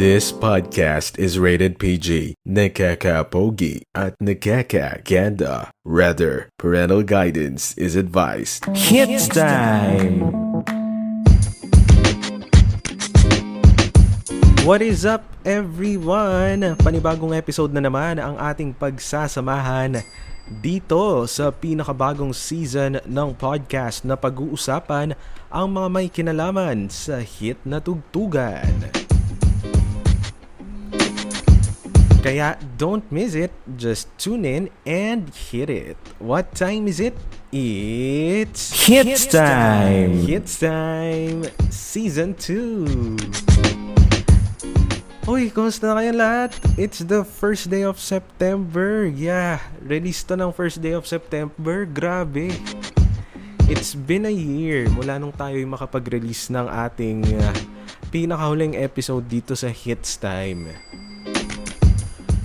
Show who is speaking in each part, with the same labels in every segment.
Speaker 1: This podcast is rated PG. Nakaka-pogi at nakaka-ganda. Rather, parental guidance is advised. Hits time! What is up, everyone? Panibagong episode na naman ang ating pagsasamahan dito sa pinakabagong season ng podcast na pag-uusapan ang mga may kinalaman sa hit na tugtugan. Kaya don't miss it, just tune in and hit it. What time is it? It's Hits Time! Hits Time! Season 2! Uy, kumusta na kayo lahat? It's the first day of September. Yeah, release to ng first day of September. Grabe. It's been a year mula nung tayo'y makapag-release ng ating pinakahuling episode dito sa Hits Time.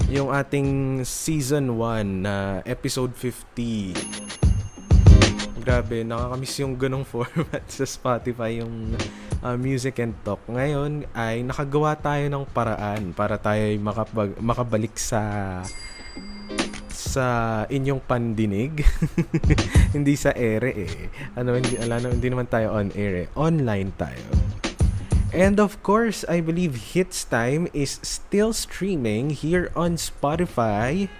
Speaker 1: Yung ating season 1 na episode 50. Grabe, nakakamiss yung ganong format sa Spotify, yung music and talk. Ngayon ay nakagawa tayo ng paraan para tayo makabalik sa inyong pandinig. Hindi sa ere eh. Hindi naman tayo on air eh. Online tayo. And of course, I believe Hits Time is still streaming here on Spotify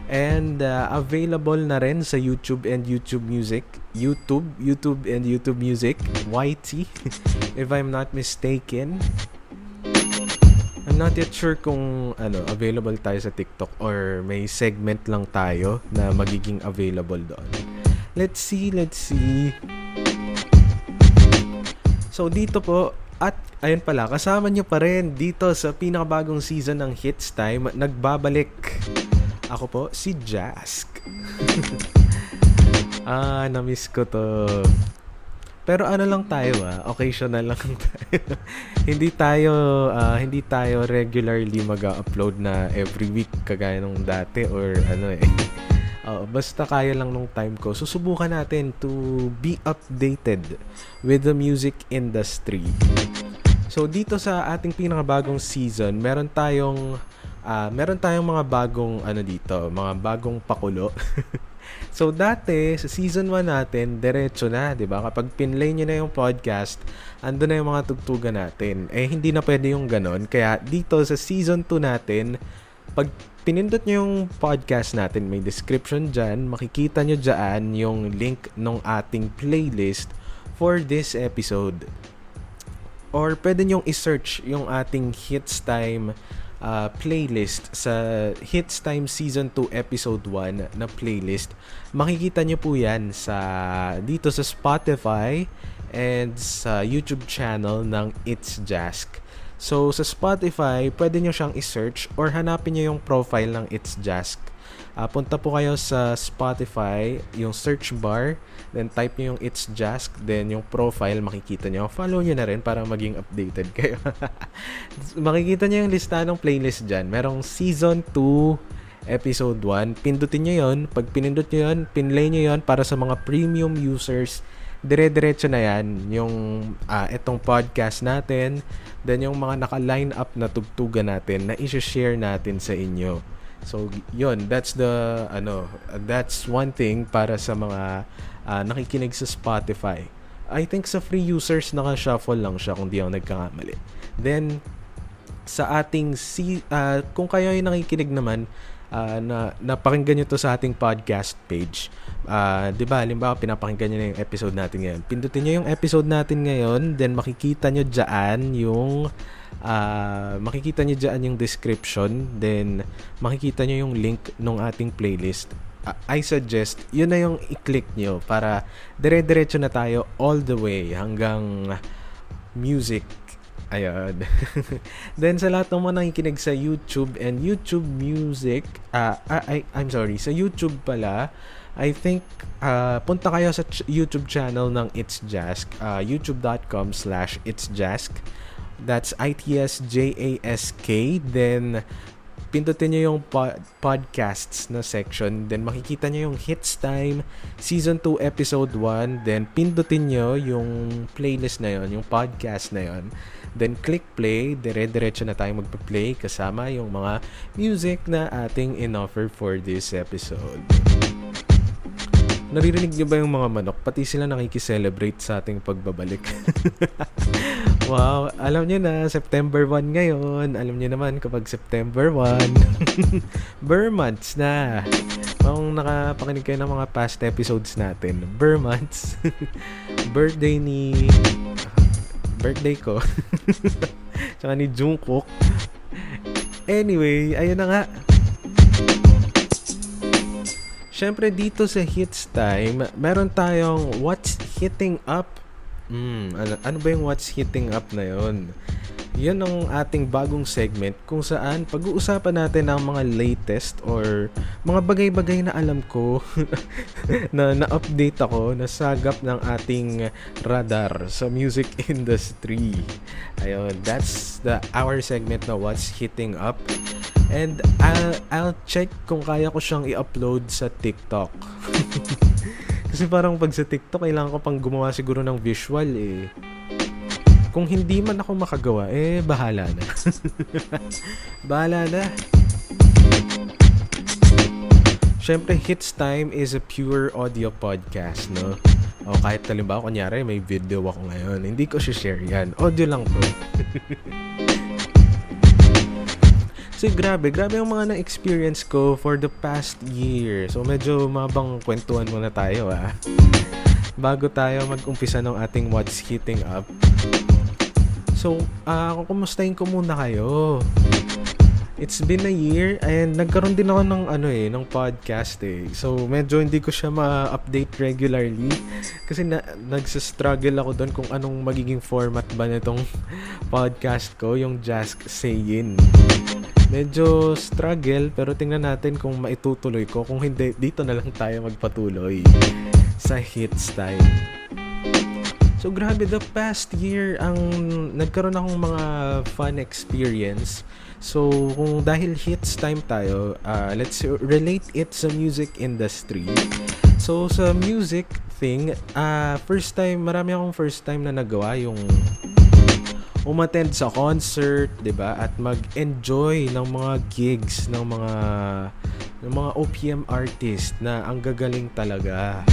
Speaker 1: and available na rin sa YouTube and YouTube Music. YouTube and YouTube Music, YT, if I'm not mistaken. I'm not yet sure kung available tayo sa TikTok or may segment lang tayo na magiging available doon. Let's see. So dito po, at ayun pala, kasama nyo pa rin dito sa pinakabagong season ng Hits Time, nagbabalik ako po, si Jask. Na-miss ko to. Pero lang tayo occasional lang tayo. hindi tayo regularly mag-upload na every week kagaya nung dati or basta kaya lang nung time ko. Susubukan natin to be updated with the music industry. So dito sa ating pinakabagong season, meron tayong mga bagong mga bagong pakulo. So dati sa season 1 natin, diretso na, 'di ba? Kapag pinlay niyo na yung podcast, andun na yung mga tugtugan natin. Hindi na pwede yung ganon. Kaya dito sa season 2 natin, pag pinindot nyo yung podcast natin, may description dyan, makikita nyo dyan yung link ng ating playlist for this episode. Or pwede nyong isearch yung ating Hits Time playlist sa Hits Time Season 2 Episode 1 na playlist. Makikita nyo po yan dito sa Spotify and sa YouTube channel ng It's Jask. So, sa Spotify, pwede nyo siyang i-search or hanapin nyo yung profile ng It's Jask. Punta po kayo sa Spotify, yung search bar, then type nyo yung It's Jask, then yung profile, makikita nyo. Follow nyo na rin para maging updated kayo. Makikita nyo yung lista ng playlist dyan. Merong Season 2, Episode 1. Pindutin nyo yun. Pag pinindot nyo yun, pinlay nyo yun para sa mga premium users. Dire-diretso na yan yung itong podcast natin, then yung mga naka-line up na tugtugan natin na i-share natin sa inyo. So yun, that's one thing para sa mga nakikinig sa Spotify. I think sa free users naka-shuffle lang siya kung di ako nagkakamali. Then sa ating kung kayo ay nakikinig naman, napakinggan nyo to sa ating podcast page. Diba, halimbawa pinapakinggan nyo na yung episode natin ngayon. Pindutin nyo yung episode natin ngayon, then makikita nyo dyan yung description, then makikita nyo yung link ng ating playlist. I suggest yun na yung i-click nyo para dire-diretso na tayo all the way hanggang music. Ayun. Then sa lahat ng mga nakikinig sa YouTube and YouTube Music, sa YouTube pala, I think punta kayo sa YouTube channel ng It's Jask, youtube.com/itsjask. That's ITSJASK. Then pindutin nyo yung podcasts na section. Then makikita nyo yung Hits Time Season 2 Episode 1. Then pindutin nyo yung playlist na yon, yung podcast na yon. Then click play. Dire-diretso na tayo magpa-play kasama yung mga music na ating in-offer for this episode. Naririnig nyo ba yung mga manok? Pati sila nakikiselebrate sa ating pagbabalik. Wow, alam nyo na, September 1 ngayon. Alam nyo naman kapag September 1, Burr months na. Kung nakapakinig kayo ng mga past episodes natin, Burr months. Birthday ko. Tsaka ni Jungkook. Anyway, ayun na nga. Siyempre dito sa Hits Time, meron tayong What's Hitting Up. Ano ba yung What's Hitting Up na yon? Yan ang ating bagong segment kung saan pag-uusapan natin ang mga latest or mga bagay-bagay na alam ko na na-update ako, nasagap ng ating radar sa music industry. Ayun, that's our segment na What's Hitting Up. And I'll check kung kaya ko siyang i-upload sa TikTok. Kasi parang pag sa TikTok, kailangan ko pang gumawa siguro ng visual eh. Kung hindi man ako makagawa, bahala na. Bahala na. Siyempre, Hits Time is a pure audio podcast, no? O kahit halimbawa, kunyari, may video ako ngayon, hindi ko share yan. Audio lang to. So, grabe yung mga na-experience ko for the past year. So, medyo mabang kwentuhan muna tayo, bago tayo mag-umpisa ng ating What's Hitting Up. So, kumustahin ko muna kayo. It's been a year and nagkaroon din ako ng podcast eh. So, medyo hindi ko siya ma-update regularly kasi nagsa-struggle ako doon kung anong magiging format ba nitong podcast ko, yung Just Sayin. Medyo struggle pero tingnan natin kung maitutuloy ko. Kung hindi, dito na lang tayo magpatuloy sa Hits Time. So grabe, the past year nagkaroon akong mga fun experience. So kung dahil Hits Time tayo, let's relate it sa music industry. So sa music thing, marami akong first time na nagawa yung umattend sa concert, 'di ba? At mag-enjoy ng mga gigs ng mga OPM artist na ang gagaling talaga.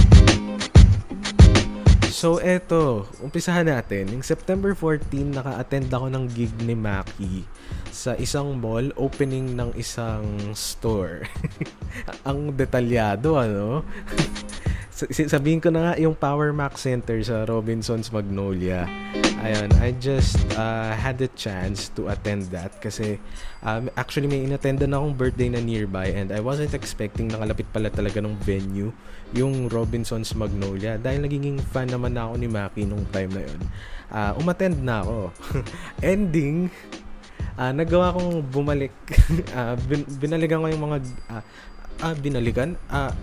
Speaker 1: So eto, umpisahan natin. Yung September 14, naka-attend ako ng gig ni Maki sa isang mall, opening ng isang store. Ang detalyado, ano? Sabihin ko na nga, yung Power Mac Center sa Robinsons Magnolia. Ayun, I just had the chance to attend that kasi actually may inattendan akong birthday na nearby and I wasn't expecting nakalapit pala talaga ng venue yung Robinsons Magnolia dahil naging fan naman na ako ni Maki nung time na yun. Umattend na ako. Ending, nagawa kong bumalik. Binaligan ko yung mga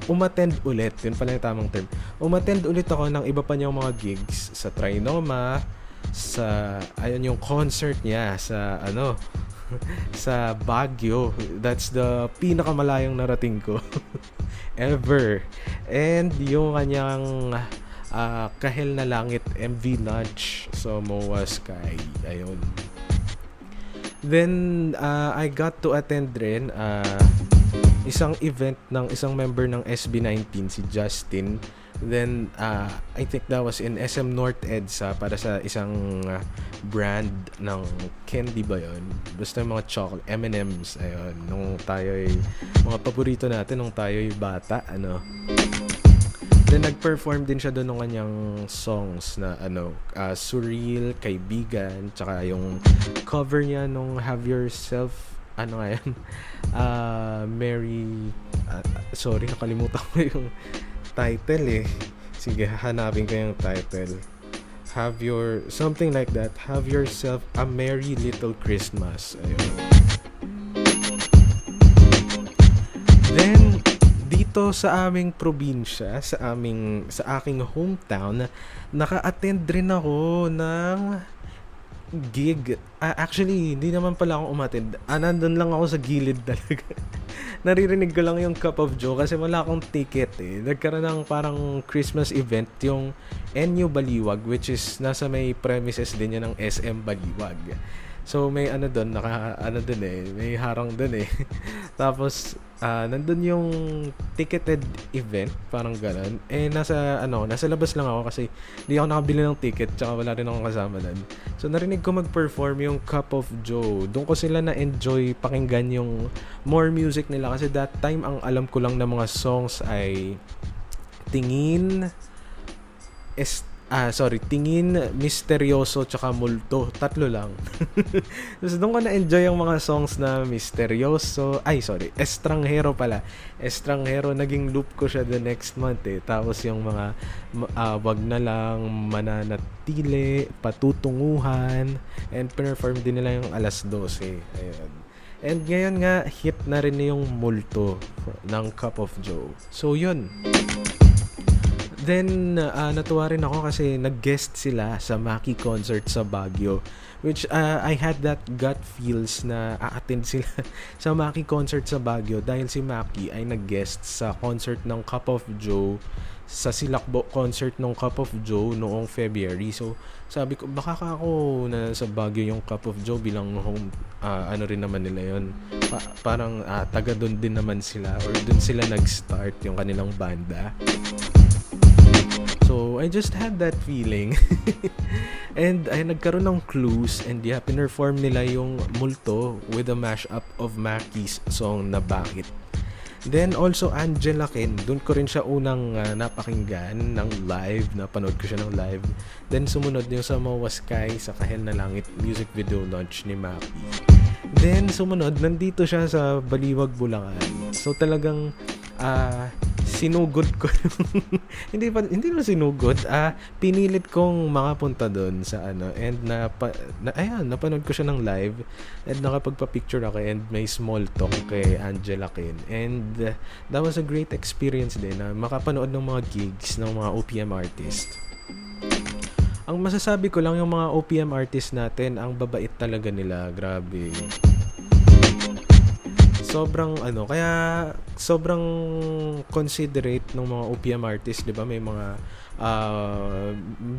Speaker 1: umattend ulit. Yun pala yung tamang term. Umattend ulit ako ng iba pa niyang mga gigs sa Trinoma, sa yung concert niya sa sa Baguio. That's the pinakamalayong narating ko ever. And yung kanyang Kahel na Langit MV Nudge sa MOA Sky. Ayun. Then I got to attend rin isang event ng isang member ng SB19, si Justin. Then I think that was in SM North EDSA para sa isang brand ng candy ba yun? Basta mga chocolate, M&M's. Ayun, nung tayo'y mga paborito natin nung tayo'y bata, Then nag-perform din siya doon ng kanyang songs na Surreal, Kaibigan, tsaka yung cover niya nung Have Yourself Mary, sorry, nakalimutan ko yung title eh. Sige, hanapin ko yung title. Something like that. Have Yourself a Merry Little Christmas. Ayun. Then, dito sa aming probinsya, sa aking hometown, naka-attend rin ako ng gig. Actually, hindi naman pala ako umattend. Nandun lang ako sa gilid talaga. Naririnig ko lang yung Cup of Joe kasi wala akong ticket eh. Nagkaroon ng parang Christmas event yung NU Baliwag, which is nasa may premises din yan ng SM Baliwag. So may ano doon, doon eh, may harang doon eh. Tapos nandun yung ticketed event, parang gano'n. Eh nasa labas lang ako kasi hindi ako nakabili ng ticket, tsaka wala rin akong kasama doon. So narinig ko mag-perform yung Cup of Joe. Doon ko sila na-enjoy pakinggan yung more music nila kasi that time ang alam ko lang na mga songs ay Tingin, Tingin, Misteryoso, tsaka Multo. Tatlo lang. Tapos doon ko na-enjoy yung mga songs na Misteryoso. Estranghero pala. Estranghero, naging loop ko siya the next month eh. Tapos yung mga Wag na Lang, Mananatili, Patutunguhan, and perform din nila yung Alas 12. Ayun. And ngayon nga, hit na rin yung Multo ng Cup of Joe. So yun. Then, natuwa rin ako kasi nag-guest sila sa Maki concert sa Baguio. Which, I had that gut feels na a-attend sila sa Maki concert sa Baguio dahil si Maki ay nag-guest sa concert ng Cup of Joe, sa Silakbo concert ng Cup of Joe noong February. So, sabi ko, baka ako na sa Baguio yung Cup of Joe bilang home, ano rin naman nila yun. Parang taga doon din naman sila or doon sila nag-start yung kanilang banda. So, I just had that feeling. And ay nagkaroon ng clues and pinerform nila yung Multo with a mashup of Maki's song na Bakit. Then also Angela Ken, doon ko rin siya unang napakinggan ng live, napanood ko siya ng live. Then sumunod yung sa Mawaskay sa Kahel na Langit music video launch ni Maki. Then sumunod, nandito siya sa Baliwag, Bulacan. So talagang sinugod ko hindi naman sinugod, pinilit kong makapunta doon sa and napanood ko siya ng live and nakapagpa-picture ako and may small talk kay Angela Ken and that was a great experience din na makapanood ng mga gigs ng mga OPM artist. Ang masasabi ko lang, yung mga OPM artist natin, ang babait talaga nila, grabe. Sobrang considerate ng mga OPM artists, 'di ba? May mga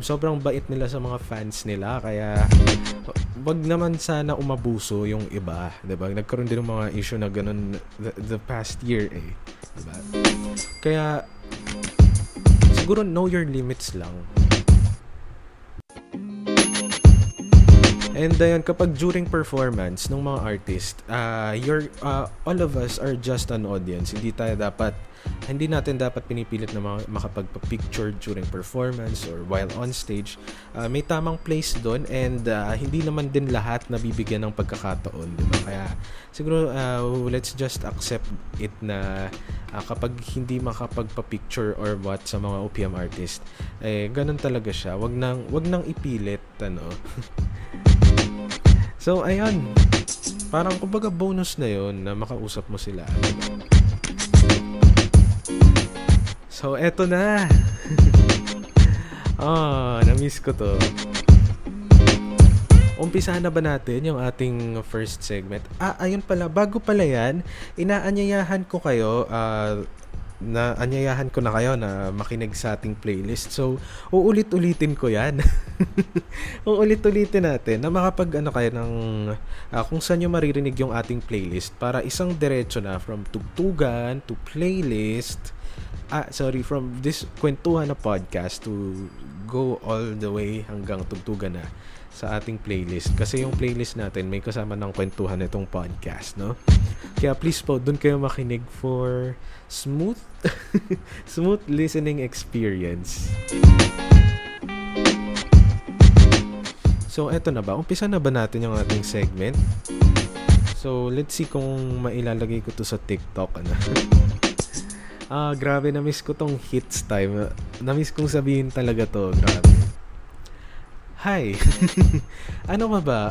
Speaker 1: sobrang bait nila sa mga fans nila, kaya wag naman sana umabuso yung iba, 'di ba? Nagkaroon din ng mga issue na ganun the past year eh, 'di ba? Kaya siguro know your limits lang. And ayun, kapag during performance ng mga artist, all of us are just an audience. Hindi natin dapat pinipilit na makapagpa-picture during performance or while on stage. May tamang place doon and hindi naman din lahat nabibigyan ng pagkakataon, di ba? Kaya siguro let's just accept it na kapag hindi makapagpa-picture or what sa mga OPM artist, ganun talaga siya. Wag nang ipilit, So, ayun. Parang kumbaga bonus na yon na makausap mo sila. So, eto na. Na-miss ko to. Umpisahan na ba natin yung ating first segment? Ayun pala. Bago pala yan, inaanyayahan ko na kayo na makinig sa ating playlist. So, uulit-ulitin ko yan. Uulit-ulitin natin na kayo ng kung saan nyo maririnig yung ating playlist para isang diretso na from tugtugan to playlist. From this kwentuhan na podcast to go all the way hanggang tugtugan na sa ating playlist. Kasi yung playlist natin may kasama ng kwentuhan itong podcast, no? Kaya please po, dun kayo makinig for smooth listening experience. So, eto na ba? Umpisa na ba natin yung ating segment? So, let's see kung mailalagay ko to sa TikTok, grabe, na-miss ko tong hits time. Na-miss kong sabihin talaga to, grabe. Hi! Ano ba?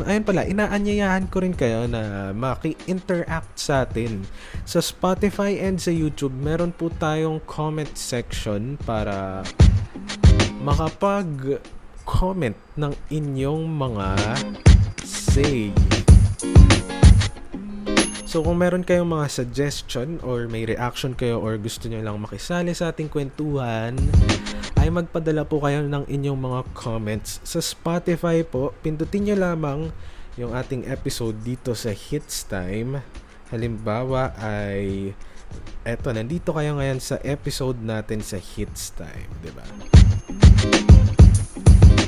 Speaker 1: Ayun pala, inaanyayahan ko rin kayo na maki-interact sa atin. Sa Spotify and sa YouTube, meron po tayong comment section para mag-comment ng inyong mga say. So kung meron kayong mga suggestion or may reaction kayo or gusto nyo lang makisali sa ating kwentuhan, ay magpadala po kayo ng inyong mga comments sa Spotify po. Pindutin nyo lamang yung ating episode dito sa Hits Time. Halimbawa ay eto, nandito kayo ngayon sa episode natin sa Hits Time, 'di ba?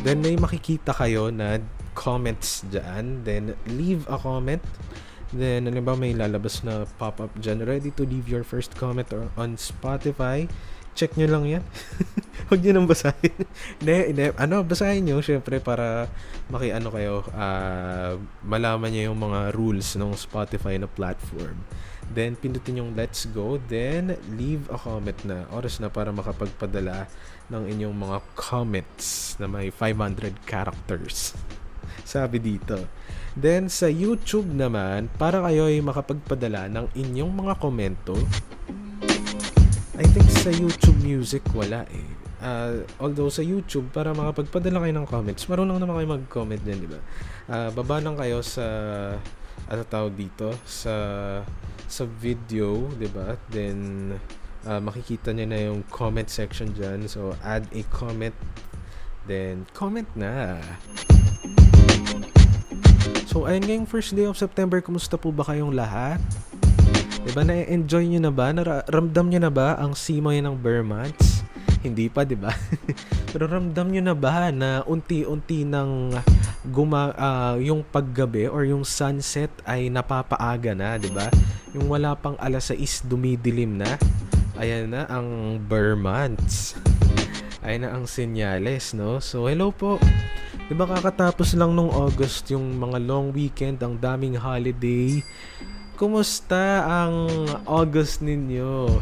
Speaker 1: Then may makikita kayo na comments dyan. Then leave a comment. Then, ano ba, may lalabas na pop-up dyan. Ready to leave your first comment or on Spotify. Check nyo lang yan. Huwag nyo nang basahin. Hindi. Basahin nyo, syempre, para makiano kayo, malaman nyo yung mga rules ng Spotify na platform. Then, pindutin yung let's go. Then, leave a comment na. Oras na para makapagpadala ng inyong mga comments na may 500 characters. Sabi dito. Then, sa YouTube naman, para kayo ay makapagpadala ng inyong mga komento. I think sa YouTube Music, wala eh. Although sa YouTube, para makapagpadala kayo ng comments, marunong naman kayo mag-comment din, di ba? Baba lang kayo sa, dito, sa video, di ba? Then, makikita nyo na yung comment section dyan. So, add a comment. Then, comment na. So, ayun ngayong first day of September, kumusta po ba kayong lahat? Diba, na-enjoy nyo na ba? Ramdam nyo na ba ang simoy ng Bare Months? Hindi pa, diba? Pero ramdam nyo na ba na unti-unti ng yung paggabi or yung sunset ay napapaaga na, diba? Yung wala pang alas 6, dumidilim na. Ayan na ang Bare Months. Ayan na ang senyales, no? So, hello po. Diba kakatapos lang nung August yung mga long weekend, ang daming holiday. Kumusta ang August ninyo?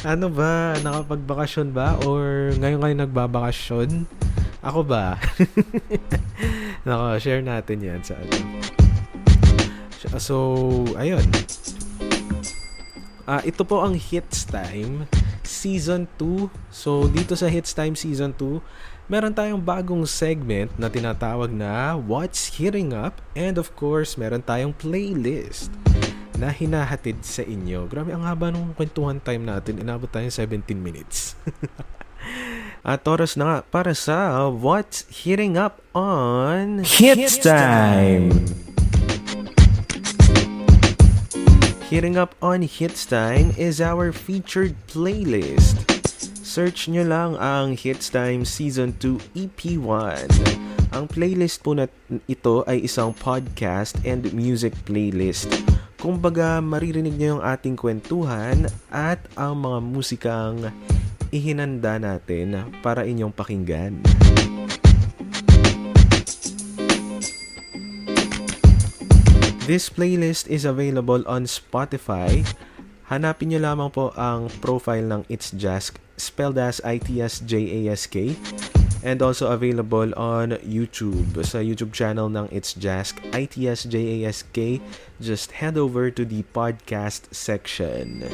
Speaker 1: Ano ba? Nakapagbakasyon ba? Or ngayon kayo nagbabakasyon? Ako ba? Nako, share natin yan sa ano. So, ayun. Ito po ang Hits Time Season 2. So, dito sa Hits Time Season 2, meron tayong bagong segment na tinatawag na What's Hitting Up? And of course, meron tayong playlist na hinahatid sa inyo. Grabe, ang haba nung kwentuhan time natin. Inabot tayo 17 minutes. At oras na nga para sa What's Hitting Up on
Speaker 2: Hits Time!
Speaker 1: Hitting Up on Hits Time is our featured playlist. Search nyo lang ang Hits Time Season 2 EP1. Ang playlist po na ito ay isang podcast and music playlist. Kumbaga, maririnig nyo yung ating kwentuhan at ang mga musikang ihinanda natin para inyong pakinggan. This playlist is available on Spotify. Hanapin nyo lamang po ang profile ng It's Jask, spelled as ITSJASK, and also available on YouTube. Sa YouTube channel ng It's Jask, ITSJASK, just head over to the podcast section.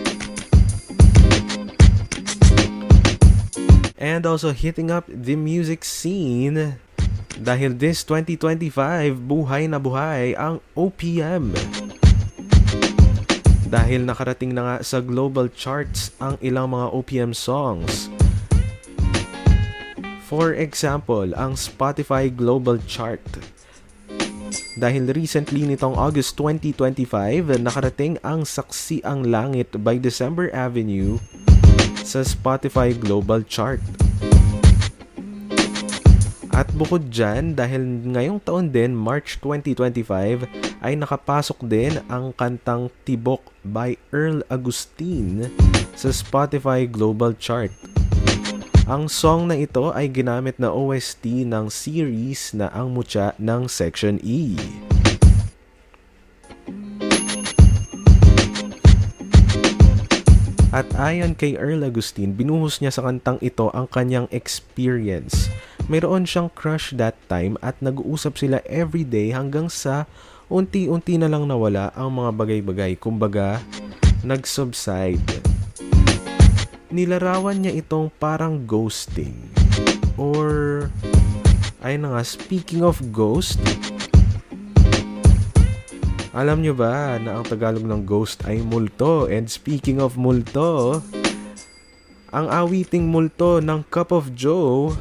Speaker 1: And also hitting up the music scene, dahil this 2025, buhay na buhay ang OPM. Dahil nakarating na nga sa global charts ang ilang mga OPM songs. For example, ang Spotify Global Chart. Dahil recently nitong August 2025, nakarating ang Saksi ang Langit by December Avenue sa Spotify Global Chart. At bukod dyan, dahil ngayong taon din, March 2025, ay nakapasok din ang kantang Tibok by Earl Agustin sa Spotify Global Chart. Ang song na ito ay ginamit na OST ng series na Ang Mutya ng Section E. At ayon kay Earl Agustin, binuhos niya sa kantang ito ang kanyang experience. Mayroon siyang crush that time at nag-uusap sila everyday hanggang sa unti-unti na lang nawala ang mga bagay-bagay. Kumbaga, nag-subside. Nilarawan niya itong parang ghosting or Ayun na nga, speaking of ghost, alam nyo ba na ang Tagalog ng ghost ay multo? And speaking of multo, ang awiting multo ng Cup of Joe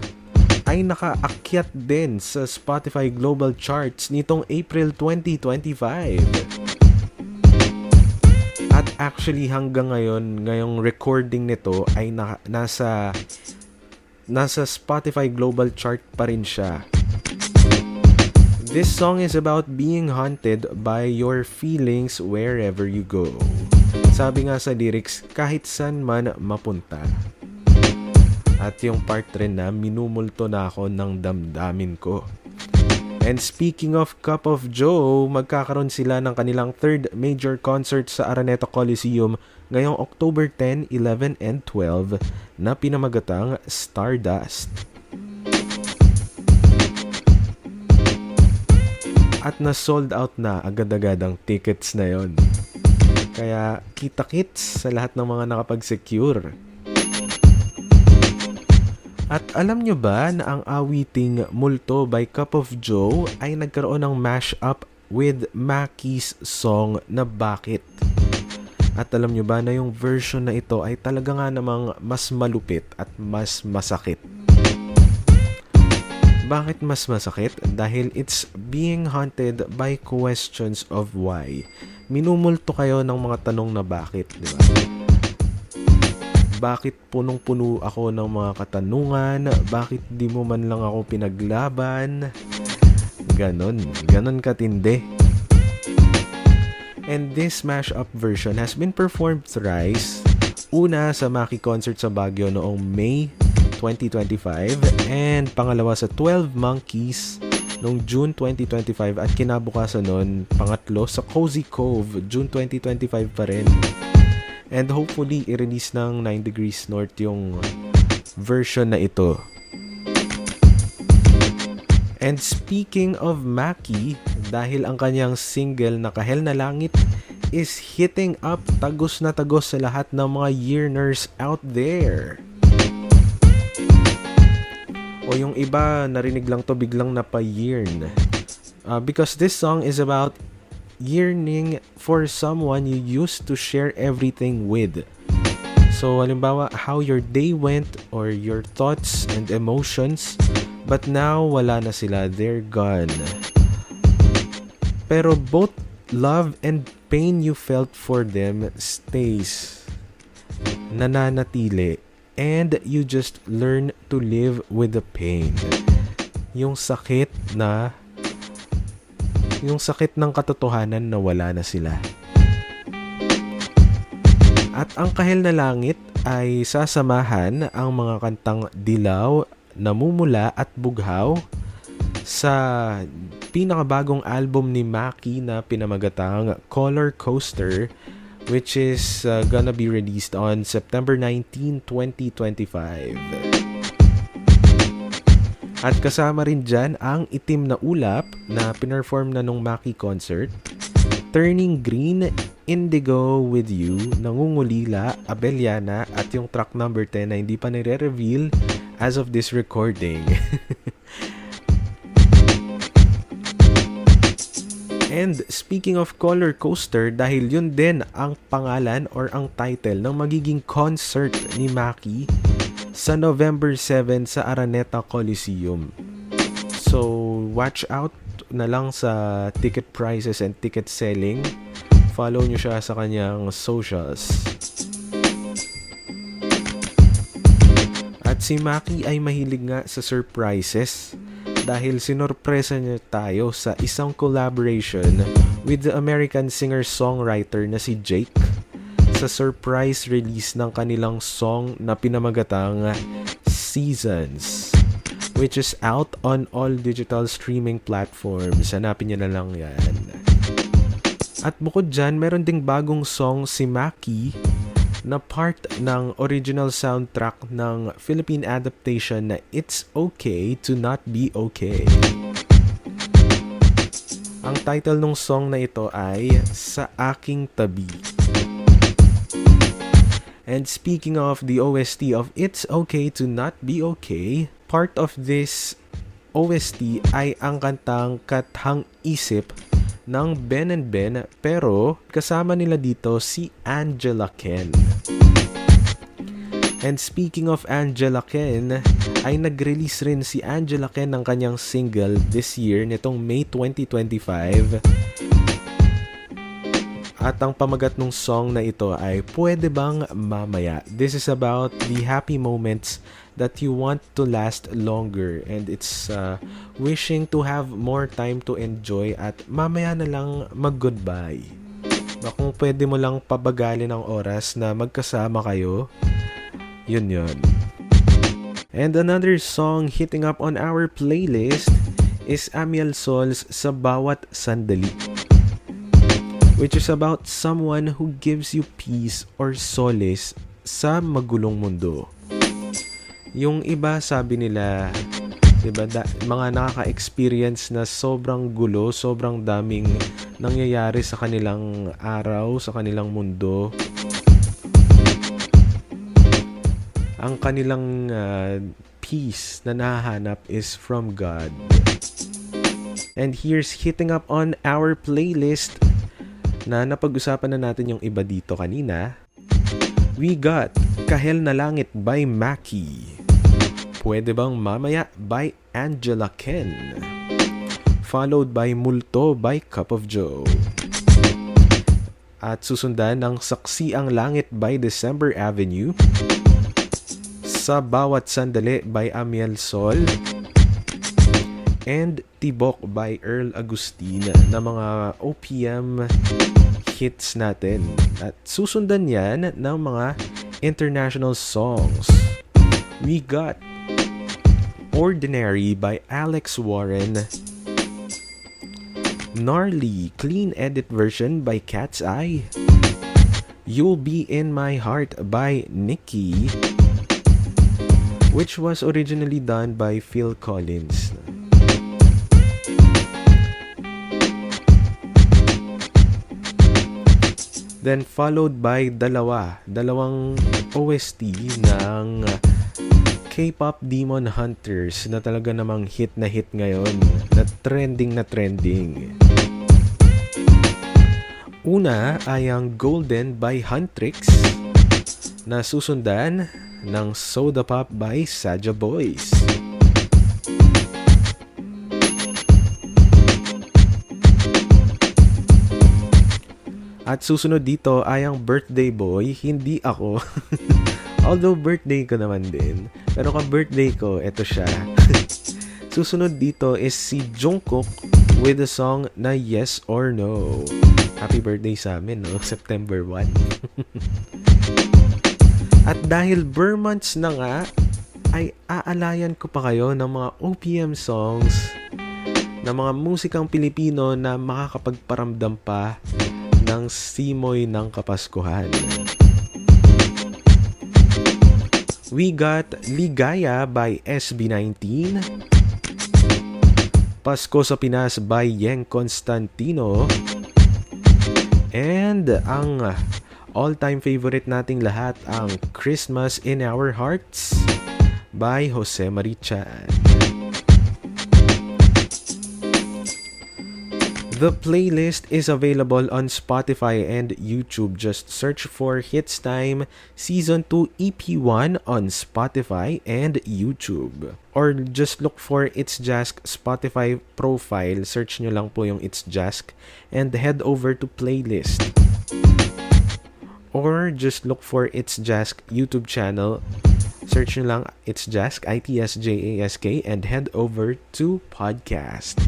Speaker 1: ay nakaakyat din sa Spotify Global Charts nitong April 2025. At actually hanggang ngayon, ngayong recording nito ay nasa Spotify Global Chart pa rin siya. This song is about being haunted by your feelings wherever you go. Sabi nga sa lyrics, kahit saan man mapunta. At yung part rin na minumulto na ako ng damdamin ko. And speaking of Cup of Joe, magkakaroon sila ng kanilang third major concert sa Araneta Coliseum ngayong October 10, 11, and 12 na pinamagatang Stardust. At na-sold out na agad-agad ang tickets na yon. Kaya kita-kits sa lahat ng mga nakapag-secure. At alam nyo ba na ang awiting Multo by Cup of Joe ay nagkaroon ng mashup with Maki's song na Bakit? At alam nyo ba na yung version na ito ay talaga nga namang mas malupit at mas masakit? Bakit mas masakit? Dahil it's being haunted by questions of why. Minumulto kayo ng mga tanong na bakit, di ba? Bakit punong-puno ako ng mga katanungan? Bakit di mo man lang ako pinaglaban? Ganon katindi. And this mashup version has been performed thrice. Una sa Maki concert sa Baguio noong May 2025 and pangalawa sa 12 Monkeys noong June 2025 at kinabukasan nun pangatlo sa Cozy Cove June 2025 pa rin. And hopefully i-release ng 9 Degrees North yung version na ito. And speaking of Maki, dahil ang kanyang single na Kahel na Langit is hitting up tagos na tagos sa lahat ng mga yearners out there. O yung iba, narinig lang to biglang napa-yearn. Because this song is about yearning for someone you used to share everything with. So, halimbawa, how your day went or your thoughts and emotions, but now, wala na sila. They're gone. Pero both love and pain you felt for them stays. Nananatili. And you just learn to live with the pain. Yung sakit ng katotohanan na wala na sila. At ang Kahel na Langit ay sasamahan ang mga kantang Dilaw, Namumula at Bughaw sa pinakabagong album ni Maki na pinamagatang Color Coaster, which is gonna be released on September 19, 2025. At kasama rin dyan ang Itim na Ulap na pinerform na nung Maki concert, Turning Green, Indigo With You, Nangungulila, Abeliana, at yung track number 10 na hindi pa nire-reveal as of this recording. And speaking of Color Coaster, dahil yun din ang pangalan or ang title ng magiging concert ni Maki sa November 7 sa Araneta Coliseum. So, watch out na lang sa ticket prices and ticket selling. Follow nyo siya sa kanyang socials. At si Maki ay mahilig nga sa surprises. Dahil sinorpresa niya tayo sa isang collaboration with the American singer-songwriter na si Jake sa surprise release ng kanilang song na pinamagatang Seasons, which is out on all digital streaming platforms. Hanapin niyo na lang yan. At bukod dyan, meron ding bagong song si Maki na part ng original soundtrack ng Philippine adaptation na It's Okay to Not Be Okay. Ang title ng song na ito ay Sa Aking Tabi. And speaking of the OST of It's Okay to Not Be Okay, part of this OST ay ang kantang Kathang Isip ng Ben and Ben, pero kasama nila dito si Angela Ken. And speaking of Angela Ken, ay nag-release rin si Angela Ken ng kanyang single this year nitong May 2025. At ang pamagat ng song na ito ay Pwede Bang Mamaya. This is about the happy moments that you want to last longer, and it's wishing to have more time to enjoy at mamaya na lang mag-goodbye. Kung pwede mo lang pabagalin ang oras na magkasama kayo, yun. And another song hitting up on our playlist is Amiel Sol's Sa Bawat Sandali, which is about someone who gives you peace or solace sa magulong mundo. Yung iba sabi nila, diba, mga nakaka-experience na sobrang gulo, sobrang daming nangyayari sa kanilang araw, sa kanilang mundo. Ang kanilang peace na nahahanap is from God. And here's hitting up on our playlist na napag-usapan na natin yung iba dito kanina. We got Kahel na Langit by Maki, Pwede Bang Mamaya by Angela Ken, followed by Multo by Cup of Joe. At susundan ng Saksi ang Langit by December Avenue, Sa Bawat Sandali by Amiel Sol, and Tibok by Earl Agustin na mga OPM hits natin. At susundan yan ng mga international songs. We got Ordinary by Alex Warren, Gnarly Clean Edit Version by Cat's Eye, You'll Be in My Heart by Nicki, which was originally done by Phil Collins. Then followed by dalawang OST ng K-pop Demon Hunters na talaga namang hit na hit ngayon, na trending. Una ay ang Golden by Huntrix na susundan ng Soda Pop by Saja Boys. At susunod dito ay ang Birthday Boy, hindi ako. Although birthday ko naman din, pero ka-birthday ko, eto siya. Susunod dito is si Jungkook with the song na Yes or No. Happy birthday sa amin, no? September 1. At dahil months na nga, ay aalayan ko pa kayo ng mga OPM songs ng mga musikang Pilipino na makakapagparamdam pa ng simoy ng Kapaskuhan. We got Ligaya by SB19, Pasko sa Pinas by Yeng Constantino, and ang all-time favorite nating lahat, ang Christmas in Our Hearts by Jose Marichan. The playlist is available on Spotify and YouTube. Just search for Hits Time Season 2 EP1 on Spotify and YouTube. Or just look for It's Jask Spotify profile. Search nyo lang po yung It's Jask and head over to playlist. Or just look for It's Jask YouTube channel. Search nyo lang It's Jask, ITSJASK, and head over to podcast.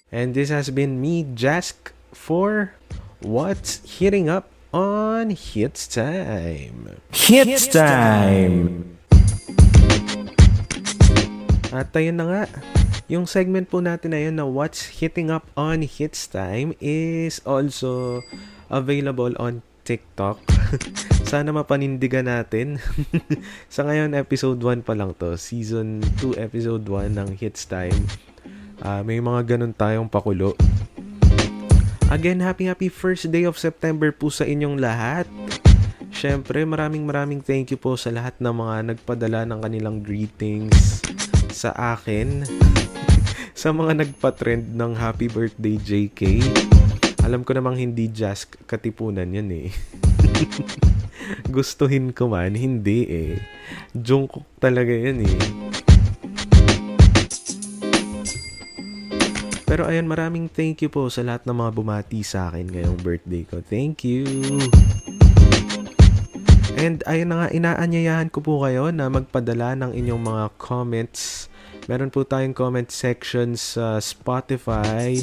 Speaker 1: And this has been me, Jask, for What's Hitting Up on Hits Time.
Speaker 2: Hits Time!
Speaker 1: At ayun na nga, yung segment po natin na yun na What's Hitting Up on Hits Time is also available on TikTok. Sana mapanindigan natin. Sa ngayon, episode 1 pa lang to. Season 2, episode 1 ng Hits Time. May mga ganun tayong pakulo. Again, happy first day of September po sa inyong lahat. syempre maraming thank you po sa lahat ng mga nagpadala ng kanilang greetings sa akin. Sa mga nagpa-trend ng happy birthday JK. Alam ko namang hindi Jask Katipunan yan eh. Gustuhin ko man, hindi eh. Jungkook talaga yan eh. Pero ayun, maraming thank you po sa lahat ng mga bumati sa akin ngayong birthday ko. Thank you! And ayun na nga, inaanyayahan ko po kayo na magpadala ng inyong mga comments. Meron po tayong comment section sa Spotify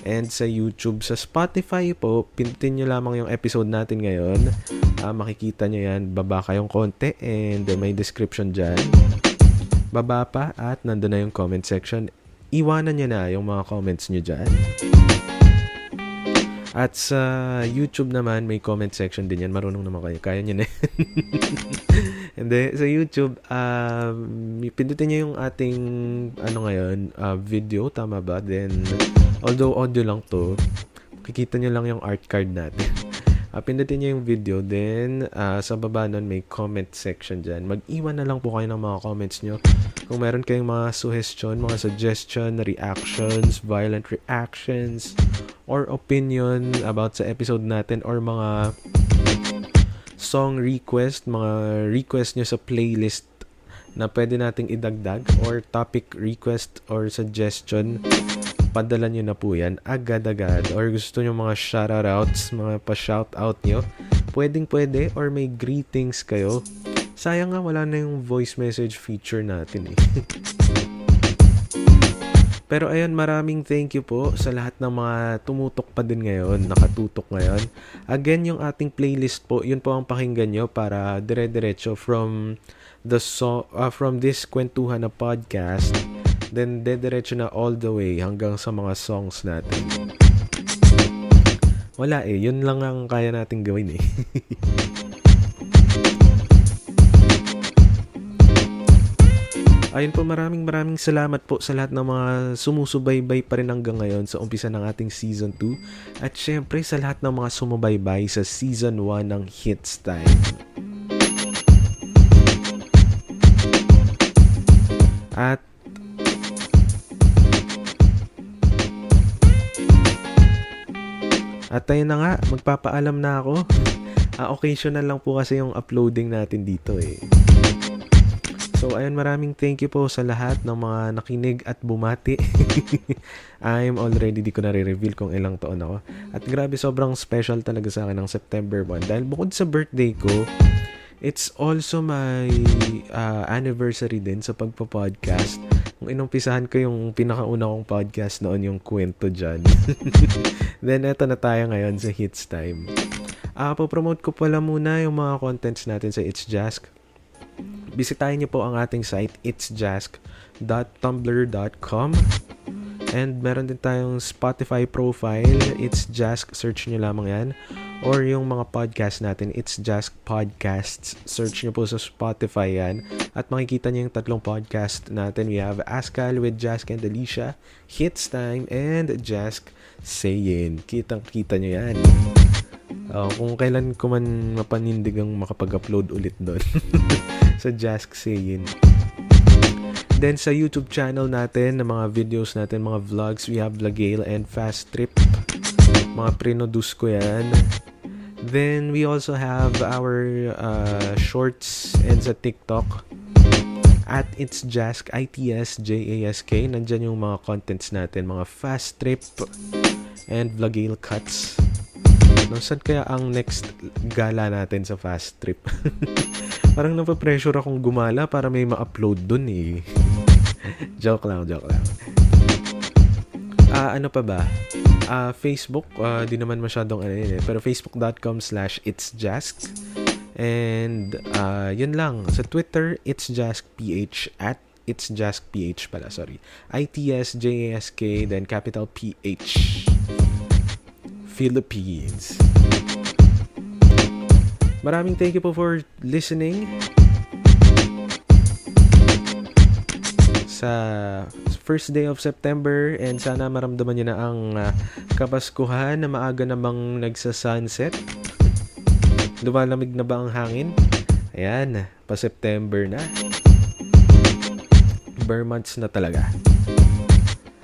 Speaker 1: and sa YouTube. Sa Spotify po, pindutin nyo lamang yung episode natin ngayon. Makikita nyo yan, baba kayong konti and may description dyan. Baba pa at nandun na yung comment section. Iwanan nyo na yung mga comments nyo dyan. At sa YouTube naman, may comment section din yan. Marunong naman kayo. Kaya nyo na yan. And then, sa YouTube, pindutin nyo yung ating video. Tama ba? Then, although audio lang to, makikita nyo lang yung art card natin. Pindutin nyo yung video. Then, sa baba nun, may comment section dyan. Mag-iwan na lang po kayo ng mga comments nyo. Kung meron kayong mga suggestion, reactions, violent reactions, or opinion about sa episode natin, or mga song request, mga request nyo sa playlist na pwede nating idagdag, or topic request or suggestion, padala nyo na po yan agad-agad. Or gusto nyo mga shoutouts, mga pa-shoutout nyo, pwede, or may greetings kayo. Sayang nga wala na yung voice message feature natin eh. Pero ayun, maraming thank you po sa lahat ng mga tumutok pa din ngayon, nakatutok ngayon. Again, yung ating playlist po, yun po ang pakinggan nyo para dire-diretso from this kwentuhan na podcast, then dediretso na all the way hanggang sa mga songs natin. Wala eh, yun lang ang kaya nating gawin eh. Ayun po, maraming salamat po sa lahat ng mga sumusubaybay pa rin hanggang ngayon sa umpisa ng ating Season 2. At syempre sa lahat ng mga sumubaybay sa Season 1 ng Hits Time. At ayun na nga, magpapaalam na ako. Occasional lang po kasi yung uploading natin dito eh. So, ayun, maraming thank you po sa lahat ng mga nakinig at bumati. I'm already, di ko nare-reveal kung ilang taon ako. At grabe, sobrang special talaga sa akin ng September 1. Dahil bukod sa birthday ko, it's also my anniversary din sa pagpa-podcast. Kung inumpisahan ko yung pinakauna kong podcast noon, yung kwento dyan. Then, eto na tayo ngayon sa Hits Time. Popromote ko pala muna yung mga contents natin sa It's Jask. Bisitahin niyo po ang ating site, itsjask.tumblr.com. And meron din tayong Spotify profile, It's Jask, search niyo lamang yan. Or yung mga podcast natin, It's Jask Podcasts, search niyo po sa Spotify yan. At makikita niyo yung tatlong podcast natin. We have Askal with Jask and Alicia, Hits Time, and Jask Sayin. Kitang-kita niyo yan. Kung kailan ko man mapanindigang makapag-upload ulit doon sa Jask Sayin. Then sa YouTube channel natin, na mga videos natin, mga vlogs, we have Lagale and Fast Trip. Mga pre-produce ko yan. Then we also have our shorts and sa TikTok at It's Jask, ITSJASK. Nandyan yung mga contents natin, mga Fast Trip and Vlogale Cuts. Saan kaya ang next gala natin sa Fast Trip? Parang napapressure akong gumala para may ma-upload dun eh. Joke lang. Ano pa ba? Facebook, di naman masyadong pero facebook.com/itsjask. And yun lang. Sa Twitter, itsjaskph at itsjaskph pala, sorry. ITSJASK, then capital PH. Philippines. Maraming thank you po for listening sa first day of September, and sana maramdaman nyo na ang Kapaskuhan na maaga namang nagsa-sunset. Lumalamig na ba ang hangin? Ayan, pa-September na. Bare months na talaga.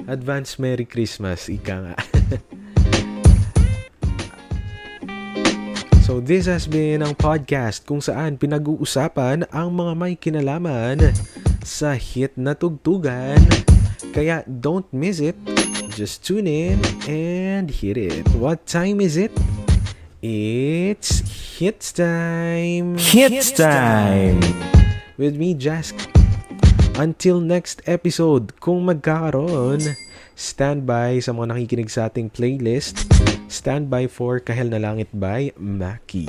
Speaker 1: Advance Merry Christmas, ika nga. So this has been ang podcast kung saan pinag-uusapan ang mga may kinalaman sa hit na tugtugan. Kaya don't miss it. Just tune in and hit it. What time is it? It's Hits Time.
Speaker 2: Hits Time.
Speaker 1: With me, Jask. Until next episode, kung magkakaroon, stand by sa mga nakikinig sa ating playlist. Stand by for Kahel na Langit by Maki.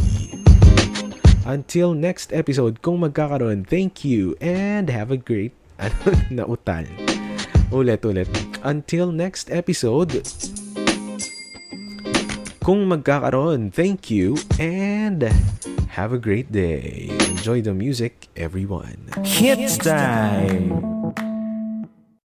Speaker 1: Until next episode, kung magkakaroon, thank you and have a great... nautal. Ulit. Until next episode, kung magkakaroon, thank you and have a great day. Enjoy the music, everyone.
Speaker 2: Hits Time.